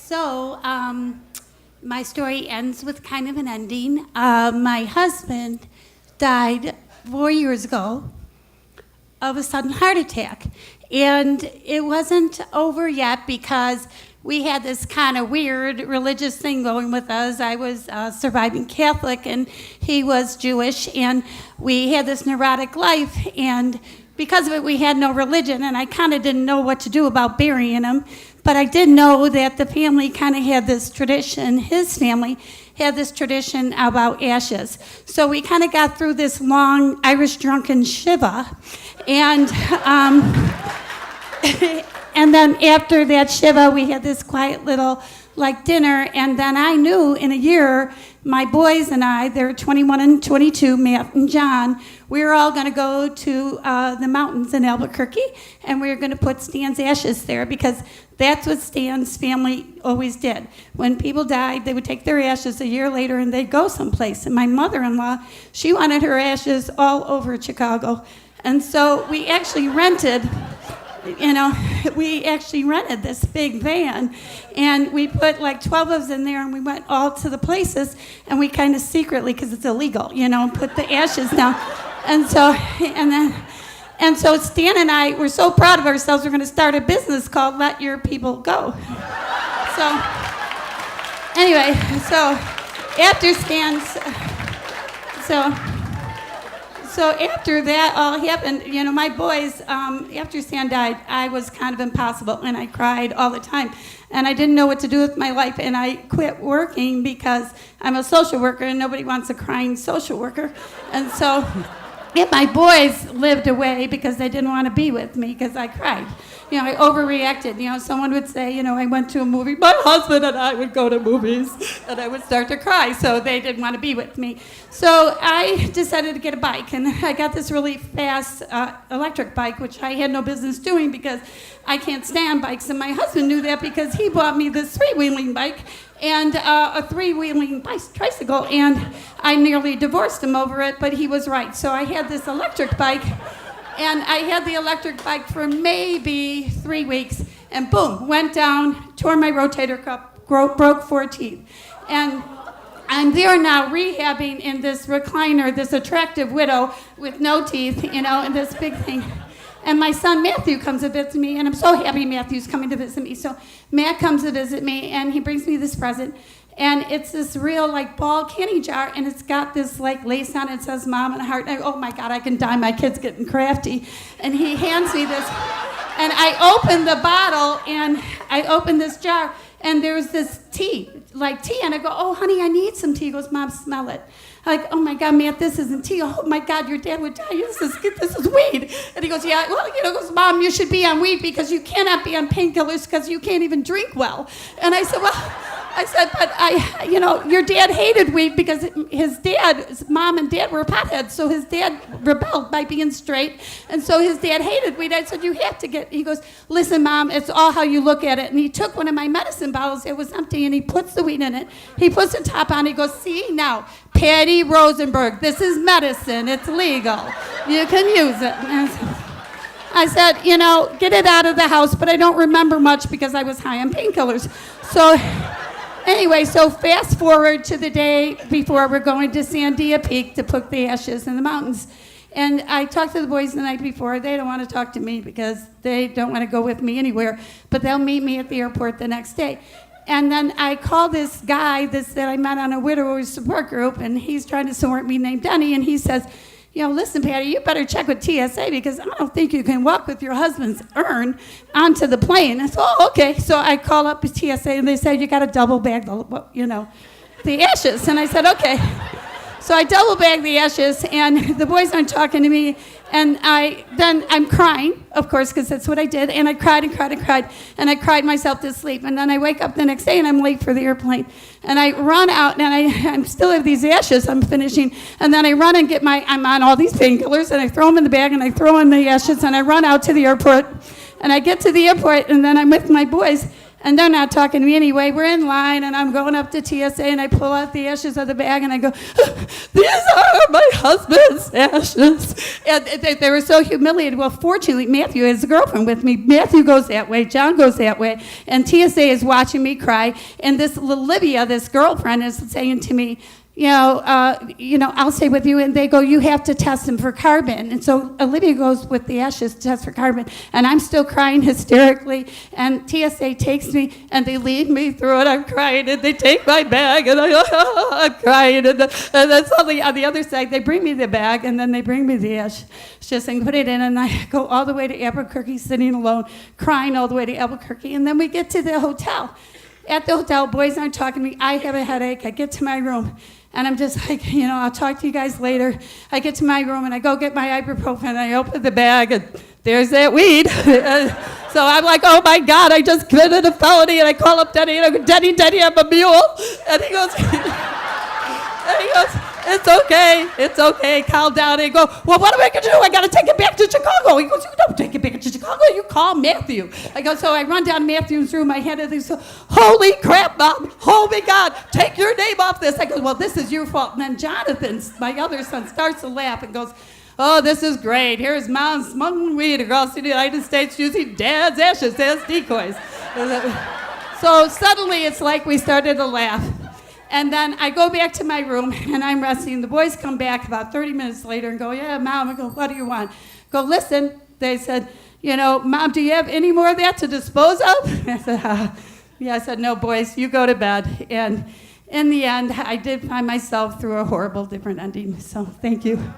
So, my story ends with kind of an ending. My husband died 4 years ago of a sudden heart attack. And it wasn't over yet because we had this kind of weird religious thing going with us. I was surviving Catholic and he was Jewish, and we had this neurotic life, and because of it we had no religion, and I kind of didn't know what to do about burying him. But I did know that the family kind of had this tradition, his family had this tradition about ashes. So we kind of got through this long Irish drunken Shiva. And and then after that Shiva, we had this quiet little dinner. And then I knew in a year, my boys and I, they're 21 and 22, Matt and John, we were all going to go to the mountains in Albuquerque, and we were going to put Stan's ashes there because that's what Stan's family always did. When people died, they would take their ashes a year later and they'd go someplace. And my mother-in-law, she wanted her ashes all over Chicago. And so we actually rented this big van, and we put 12 of us in there, and we went all to the places, and we kind of secretly, because it's illegal, put the ashes down. And so Stan and I were so proud of ourselves, we're going to start a business called Let Your People Go. So anyway, so after So after that all happened, my boys, after Stan died, I was kind of impossible, and I cried all the time. And I didn't know what to do with my life, and I quit working because I'm a social worker, and nobody wants a crying social worker. And so my boys lived away because they didn't want to be with me because I cried. I overreacted. Someone would say, I went to a movie. My husband and I would go to movies, and I would start to cry, so they didn't want to be with me. So I decided to get a bike, and I got this really fast electric bike, which I had no business doing because I can't stand bikes, and my husband knew that because he bought me this three-wheeling bike and a three-wheeling tricycle, and I nearly divorced him over it, but he was right. So I had this electric bike, and I had the electric bike for maybe 3 weeks, and boom, went down, tore my rotator cuff, broke 4 teeth. And I'm there now rehabbing in this recliner, this attractive widow with no teeth, and this big thing. And my son Matthew comes to visit me, and I'm so happy Matthew's coming to visit me. So Matt comes to visit me, and he brings me this present. And it's this real ball candy jar, and it's got this lace on it. It says Mom and a heart. And oh my God, I can die. My kid's getting crafty. And he hands me this, and I open the bottle, and I open this jar, and there's this tea, and I go, oh honey, I need some tea. He goes, Mom, smell it. Oh my God, Matt, this isn't tea. Oh my God, your dad would die. This is weed. And he goes, yeah, well, goes, Mom, you should be on weed because you cannot be on painkillers because you can't even drink well. And I said, but your dad hated weed because his mom and dad were potheads, so his dad rebelled by being straight, and so his dad hated weed. I said, you have to he goes, listen, Mom, it's all how you look at it. And he took one of my medicine bottles, it was empty, and he puts the weed in it. He puts the top on, he goes, see, now, Patty Rosenberg, this is medicine, it's legal. You can use it. I said, get it out of the house, but I don't remember much because I was high on painkillers. So anyway, so fast forward to the day before we're going to Sandia Peak to put the ashes in the mountains. And I talked to the boys the night before. They don't want to talk to me because they don't want to go with me anywhere, but they'll meet me at the airport the next day. And then I call this guy that I met on a widowers support group, and he's trying to support me, named Denny, and he says, listen, Patty, you better check with TSA because I don't think you can walk with your husband's urn onto the plane. I said, oh, okay. So I call up TSA, and they said, you got to double bag the ashes. And I said, okay. So I double bag the ashes, and the boys aren't talking to me, and I'm crying, of course, because that's what I did, and I cried and cried and cried, and I cried myself to sleep, and then I wake up the next day, and I'm late for the airplane, and I run out, and I still have these ashes I'm finishing, and then I run and I'm on all these painkillers, and I throw them in the bag, and I throw in the ashes, and I run out to the airport, and I get to the airport, and then I'm with my boys, And they're not talking to me anyway. We're in line, and I'm going up to TSA, and I pull out the ashes of the bag, and I go, these are my husband's ashes. And they were so humiliated. Well, fortunately, Matthew has a girlfriend with me. Matthew goes that way. John goes that way. And TSA is watching me cry. And this Olivia, this girlfriend, is saying to me, I'll stay with you. And they go, you have to test him for carbon. And so Olivia goes with the ashes to test for carbon. And I'm still crying hysterically. And TSA takes me, and they lead me through it. I'm crying, and they take my bag, and I'm crying. And then suddenly on the other side, they bring me the bag, and then they bring me the ashes and put it in. And I go all the way to Albuquerque, sitting alone, crying all the way to Albuquerque. And then we get to the hotel. At the hotel, boys aren't talking to me. I have a headache. I get to my room. And I'm just like, I'll talk to you guys later. I get to my room, and I go get my ibuprofen, and I open the bag, and there's that weed. So I'm like, oh, my God, I just committed a felony. And I call up Denny, and I go, Denny, I'm a mule. And he goes, it's okay, calm down. And he goes, well, what am I going to do? I got to take it back to Chicago. He goes, you don't take it back to Chicago. You call Matthew. I go, so I run down Matthew's room. I hand it, and he goes, holy crap, Mom. Holy God, take your name off this. I go, well, this is your fault. And then Jonathan, my other son, starts to laugh and goes, oh, this is great. Here's Mom smuggling weed across the United States using Dad's ashes as decoys. So suddenly it's like we started to laugh. And then I go back to my room, and I'm resting. The boys come back about 30 minutes later and go, yeah, Mom. I go, what do you want? Go, listen. They said, Mom, do you have any more of that to dispose of? I said, yeah. I said, no, boys, you go to bed. And in the end, I did find myself through a horrible different ending. So thank you.